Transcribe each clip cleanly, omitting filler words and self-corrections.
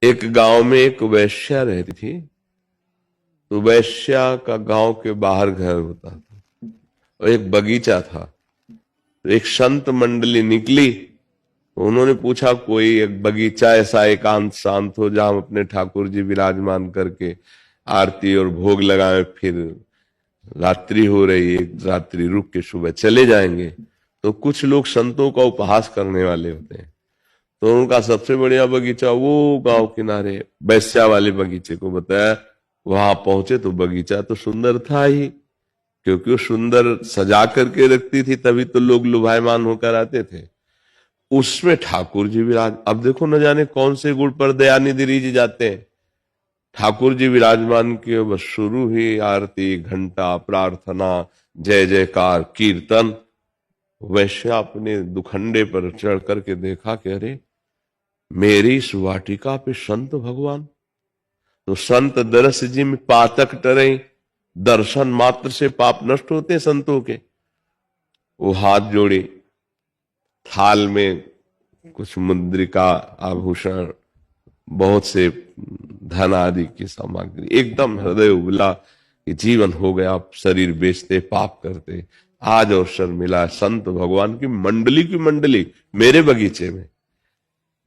एक गांव में एक वैश्या रहती थी। तो वैश्या का गांव के बाहर घर होता था और एक बगीचा था। तो एक संत मंडली निकली। तो उन्होंने पूछा कोई एक बगीचा ऐसा एकांत शांत हो जहां हम अपने ठाकुर जी विराजमान करके आरती और भोग लगाएं, फिर रात्रि हो रही, एक रात्रि रुक के सुबह चले जाएंगे। तो कुछ लोग संतों का उपहास करने वाले होते हैं। तो उनका सबसे बढ़िया बगीचा वो गांव किनारे बैस्या वाले बगीचे को बताया। वहां पहुंचे तो बगीचा तो सुंदर था ही, क्योंकि वो सुंदर सजा करके रखती थी, तभी तो लोग लुभायमान होकर आते थे। उसमें ठाकुर जी विराज, अब देखो न जाने कौन से गुण पर दयानिधि जी जाते हैं। ठाकुर जी विराजमान किए, बस शुरू ही आरती, घंटा, प्रार्थना, जय जयकार, कीर्तन। वैश्य अपने दुखंडे पर चढ़ करके देखा कि अरे मेरी इस वाटिका पे संत भगवान। तो संत दरस जी में पातक टरे, दर्शन मात्र से पाप नष्ट होते हैं संतों के। वो हाथ जोड़े, थाल में कुछ मुद्रिका, आभूषण, बहुत से धन आदि की सामग्री, एकदम हृदय उबला कि जीवन हो गया, शरीर बेचते पाप करते, आज अवसर मिला संत भगवान की मंडली मेरे बगीचे में।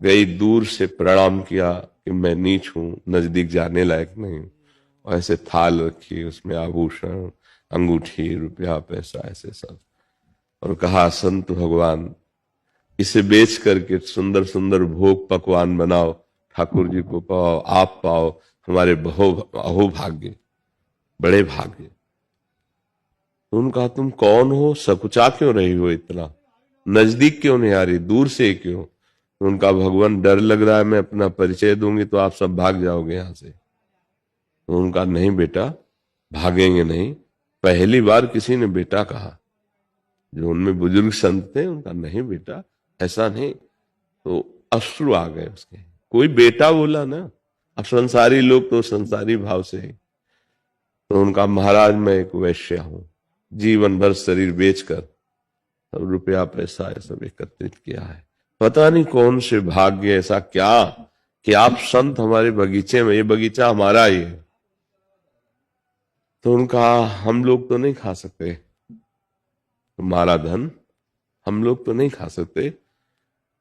गई, दूर से प्रणाम किया कि मैं नीच हूं, नजदीक जाने लायक नहीं हूं। और ऐसे थाल रखी, उसमें आभूषण, अंगूठी, रुपया, पैसा, ऐसे सब। और कहा संत भगवान इसे बेच करके सुंदर सुंदर भोग पकवान बनाओ, ठाकुर जी को पाओ, आप पाओ, हमारे अहो भाग्य, बड़े भाग्य। तो उनका तुम कौन हो, सकुचा क्यों रही हो इतना, नजदीक क्यों नहीं आ रही, दूर से क्यों। तो उनका भगवान डर लग रहा है, मैं अपना परिचय दूंगी तो आप सब भाग जाओगे यहां से। तो उनका नहीं बेटा, भागेंगे नहीं। पहली बार किसी ने बेटा कहा, जो उनमें बुजुर्ग संत थे, उनका नहीं बेटा, ऐसा नहीं। तो अश्रु आ गए उसके, कोई बेटा बोला ना। अब संसारी लोग तो संसारी भाव से ही। तो उनका महाराज मैं एक वैश्य हूं, जीवन भर शरीर बेचकर सब रुपया पैसा ये सब एकत्रित किया है। पता नहीं कौन से भाग्य ऐसा क्या कि आप संत हमारे बगीचे में, ये बगीचा हमारा ही है। तो उनका हम लोग तो नहीं खा सकते तुम्हारा धन, हम लोग तो नहीं खा सकते,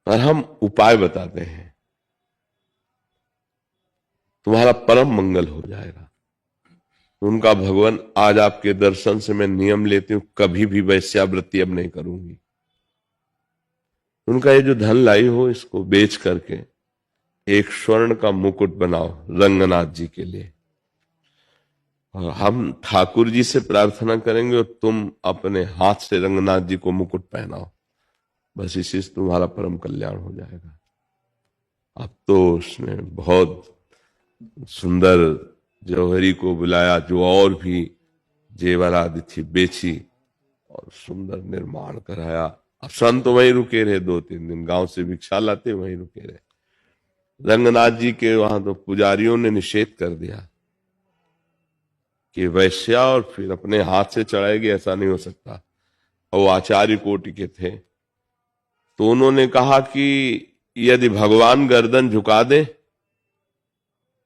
पर हम उपाय बताते हैं, तुम्हारा परम मंगल हो जाएगा। उनका भगवान आज आपके दर्शन से मैं नियम लेती हूं, कभी भी वैश्यावृत्ति अब नहीं करूंगी। उनका ये जो धन लाई हो, इसको बेच करके एक स्वर्ण का मुकुट बनाओ रंगनाथ जी के लिए, और हम ठाकुर जी से प्रार्थना करेंगे और तुम अपने हाथ से रंगनाथ जी को मुकुट पहनाओ, बस इसी से तुम्हारा परम कल्याण हो जाएगा। अब तो उसने बहुत सुंदर जौहरी को बुलाया, जो और भी जेवर आदि थी बेची और सुंदर निर्माण कराया। अब संत वहीं रुके रहे, 2-3 दिन गांव से भिक्षा लाते वहीं रुके रहे। रंगनाथ जी के वहां तो पुजारियों ने निषेध कर दिया कि वैश्या और फिर अपने हाथ से चढ़ाएगी, ऐसा नहीं हो सकता। और वो आचार्य कोटि के थे, तो उन्होंने कहा कि यदि भगवान गर्दन झुका दे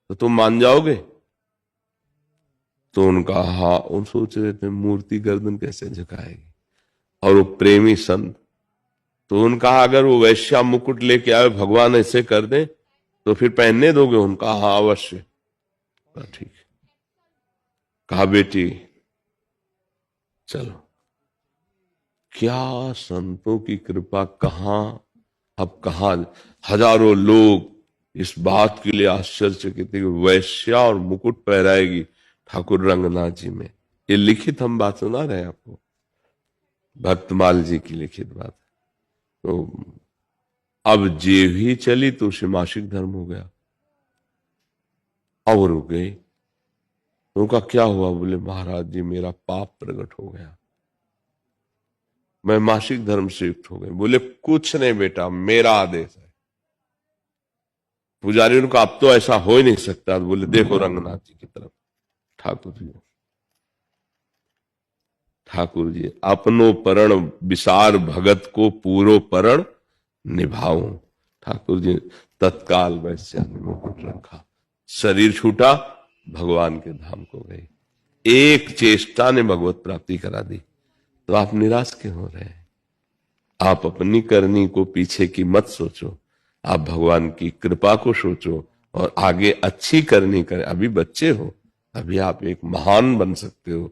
तो तुम मान जाओगे। तो उनका हाँ, उन सोच रहे थे मूर्ति गर्दन कैसे झुकाएगी, और वो प्रेमी संत। तो उनका अगर वो वैश्या मुकुट लेके आए, भगवान ऐसे कर दे तो फिर पहनने दोगे। उनका हाँ अवश्य। ठीक है, कहा बेटी चलो। क्या संतों की कृपा, कहां अब कहां हजारों लोग इस बात के लिए आश्चर्यचकित थे कि वैश्या और मुकुट पहराएगी ठाकुर रंगनाथ जी में। ये लिखित हम बात सुना रहे हैं आपको, भक्तमाल जी की लिखित बात। तो अब जे भी चली तो उसे मासिक धर्म हो गया। अब रुक गई। उनका क्या हुआ, बोले महाराज जी मेरा पाप प्रकट हो गया, मैं मासिक धर्म से युक्त हो गए। बोले कुछ नहीं बेटा, मेरा आदेश है। पुजारी उनका अब तो ऐसा हो ही नहीं सकता। बोले देखो रंगनाथ जी की तरफ, ठाकुर जी, ठाकुर जी अपनो परण विसार भगत को पूरो परण निभाऊं। ठाकुर जी तत्काल वैश्या ने मुकुट रखा, शरीर छूटा, भगवान के धाम को गई। एक चेष्टा ने भगवत प्राप्ति करा दी। तो आप निराश क्यों हो रहे हैं? आप अपनी करनी को पीछे की मत सोचो, आप भगवान की कृपा को सोचो और आगे अच्छी करनी करें। अभी बच्चे हो, अभी आप एक महान बन सकते हो।